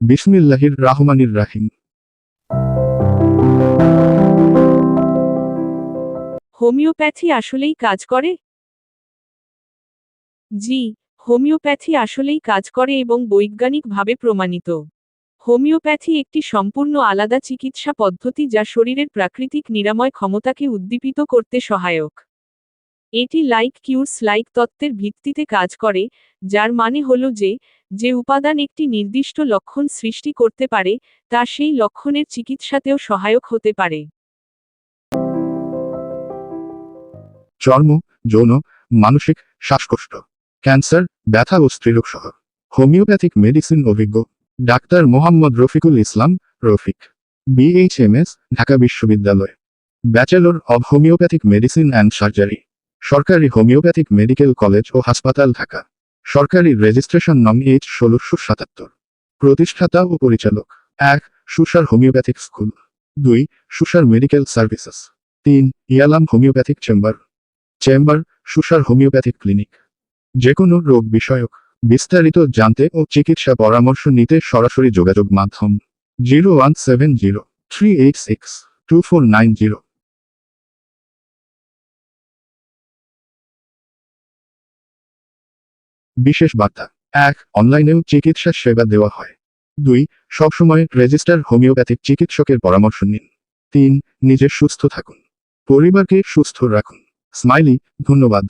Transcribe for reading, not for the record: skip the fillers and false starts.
বিসমিল্লাহির রাহমানির রাহিম। হোমিওপ্যাথি আসলেই কাজ করে? জি, হোমিওপ্যাথি আসলেই কাজ করে এবং বৈজ্ঞানিকভাবে প্রমাণিত। হোমিওপ্যাথি একটি সম্পূর্ণ আলাদা চিকিৎসা পদ্ধতি যা শরীরের প্রাকৃতিক নিরাময় ক্ষমতাকে উদ্দীপিত করতে সহায়ক। এটি লাইক কিউরস লাইক তত্ত্বের ভিত্তিতে কাজ করে, যার মানে হল যে উপাদান একটি নির্দিষ্ট লক্ষণ সৃষ্টি করতে পারে, তা সেই লক্ষণের চিকিৎসাতেও সহায়ক হতে পারে। চর্ম, যৌন, মানসিক, শ্বাসকষ্ট, ক্যান্সার, ব্যথা ও স্ত্রীরোগ সহ হোমিওপ্যাথিক মেডিসিন অভিজ্ঞ ডাক্তার মোহাম্মদ রফিকুল ইসলাম, রফিক, BHMS, ঢাকা বিশ্ববিদ্যালয়, bachelor of homeopathic medicine and surgery, সরকারি হোমিওপ্যাথিক মেডিকেল কলেজ ও হাসপাতাল ঢাকা, সরকারি রেজিস্ট্রেশন নং H1677, প্রতিষ্ঠাতা ও পরিচালক 1. সুসার homeopathic school, 2. সুসার medical services, 3. ইয়ালাম homeopathic chamber, সুসার homeopathic clinic. যে কোনো রোগ বিষয়ক বিস্তারিত জানতে ও চিকিৎসা পরামর্শ নিতে সরাসরি যোগাযোগ মাধ্যম 0170-386-2490। বিশেষ বার্তা 1. অনলাইনেও চিকিৎসা সেবা দেওয়া হয়। 2. সবসময় রেজিস্টার হোমিওপ্যাথিক চিকিৎসকের পরামর্শ নিন। 3. নিজে সুস্থ থাকুন, পরিবারকে সুস্থ রাখুন। স্মাইলি, ধন্যবাদ।